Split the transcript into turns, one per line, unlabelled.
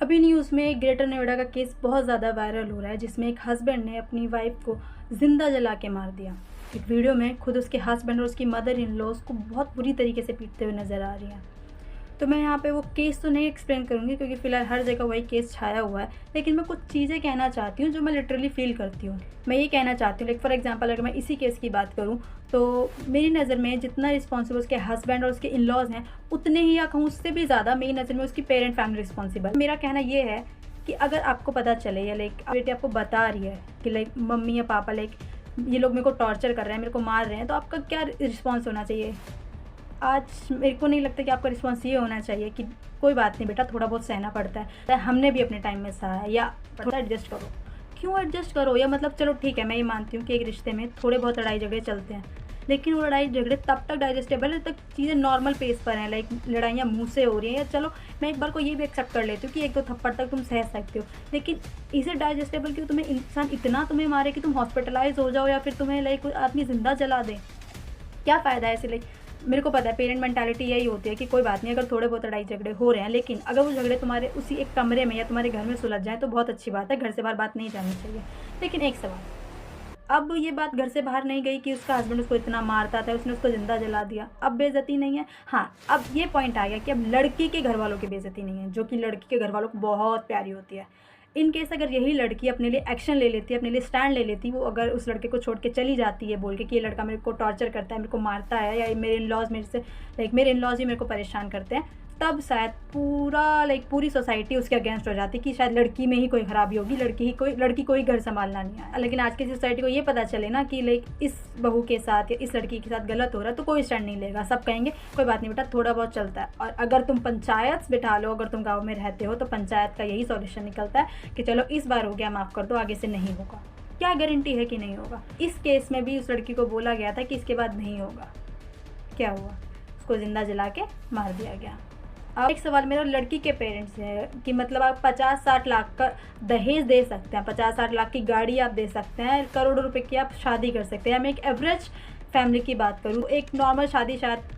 अभी न्यूज़ में ग्रेटर नोएडा का केस बहुत ज़्यादा वायरल हो रहा है, जिसमें एक हस्बैंड ने अपनी वाइफ को ज़िंदा जला के मार दिया। एक वीडियो में खुद उसके हस्बैंड और उसकी मदर इन लॉ उसको बहुत बुरी तरीके से पीटते हुए नज़र आ रही हैं। तो मैं यहाँ पे वो केस तो नहीं एक्सप्लेन करूँगी, क्योंकि फ़िलहाल हर जगह वही केस छाया हुआ है। लेकिन मैं कुछ चीज़ें कहना चाहती हूँ जो मैं लिटरली फ़ील करती हूँ। मैं ये कहना चाहती हूँ, लाइक फॉर एग्जांपल अगर मैं इसी केस की बात करूँ, तो मेरी नज़र में जितना रिस्पॉन्सिबल उसके हस्बैंड और उसके इन-लॉज़ हैं, उतने ही या कहूँ उससे भी ज़्यादा मेरी नज़र में उसकी पेरेंट फैमिली रिस्पॉन्सिबल। मेरा कहना ये है कि अगर आपको पता चले या लाइक बेटी आपको बता रही है कि लाइक मम्मी या पापा लाइक ये लोग मेरे को टॉर्चर कर रहे हैं, मेरे को मार रहे हैं, तो आपका क्या रिस्पॉन्स होना चाहिए? आज मेरे को नहीं लगता कि आपका रिस्पॉन्स ये होना चाहिए कि कोई बात नहीं बेटा, थोड़ा बहुत सहना पड़ता है, हमने भी अपने टाइम में सहा है, या थोड़ा एडजस्ट करो। क्यों एडजस्ट करो? या मतलब चलो ठीक है, मैं ये मानती हूँ कि एक रिश्ते में थोड़े बहुत लड़ाई झगड़े चलते हैं, लेकिन वो लड़ाई झगड़े तब तक डाइजेस्टेबल है तक चीज़ें नॉर्मल पेस पर हैं। लाइक लड़ाइयाँ मुँह से हो रही हैं, या चलो मैं एक बार को ये भी एक्सेप्ट कर लेती हूँ कि एक दो थप्पड़ तक तुम सह सकते हो, लेकिन इसे डाइजेस्टेबल क्यों? तुम्हें इंसान इतना तुम्हें मारे कि तुम हॉस्पिटलाइज हो जाओ, या फिर तुम्हें लाइक कोई आदमी ज़िंदा जला दे, क्या फ़ायदा है ऐसे? लाइक मेरे को पता है पेरेंट मेंटालिटी यही होती है कि कोई बात नहीं, अगर थोड़े बहुत लड़ाई झगड़े हो रहे हैं, लेकिन अगर वो झगड़े तुम्हारे उसी एक कमरे में या तुम्हारे घर में सुलझ जाए तो बहुत अच्छी बात है, घर से बाहर बात नहीं जानी चाहिए। लेकिन एक सवाल, अब ये बात घर से बाहर नहीं गई कि उसका हस्बैंड उसको इतना मारता था, उसने उसको ज़िंदा जला दिया, अब बेइज्जती नहीं है? हाँ, अब ये पॉइंट आ गया कि अब लड़की के घर वालों की बेइज्जती नहीं है, जो कि लड़की के घर वालों को बहुत प्यारी होती है। इन केस अगर यही लड़की अपने लिए एक्शन ले लेती, अपने लिए स्टैंड ले लेती, वो अगर उस लड़के को छोड़ के चली जाती है बोल के कि ये लड़का मेरे को टॉर्चर करता है, मेरे को मारता है, या मेरे इन-लॉज़ मेरे से लाइक मेरे इन-लॉज़ ही मेरे को परेशान करते हैं, तब शायद पूरी सोसाइटी उसके अगेंस्ट हो जाती कि शायद लड़की में ही कोई खराबी होगी, लड़की को ही घर संभालना नहीं आया। लेकिन आज की सोसाइटी को ये पता चले ना कि लाइक इस बहू के साथ या इस लड़की के साथ गलत हो रहा है, तो कोई स्टैंड नहीं लेगा। सब कहेंगे कोई बात नहीं बेटा, थोड़ा बहुत चलता है। और अगर तुम पंचायत बिठा लो, अगर तुम गाँव में रहते हो, तो पंचायत का यही सॉल्यूशन निकलता है कि चलो इस बार हो गया, माफ़ कर दो, आगे से नहीं होगा। क्या गारंटी है कि नहीं होगा? इस केस में भी उस लड़की को बोला गया था कि इसके बाद नहीं होगा। क्या हुआ? उसको ज़िंदा जला के मार दिया गया। अब एक सवाल मेरा लड़की के पेरेंट्स से है कि मतलब आप 50-60 लाख का दहेज दे सकते हैं, 50-60 लाख की गाड़ी आप दे सकते हैं, करोड़ों रुपए की आप शादी कर सकते हैं। मैं एक एवरेज फैमिली की बात करूँ, एक नॉर्मल शादी शायद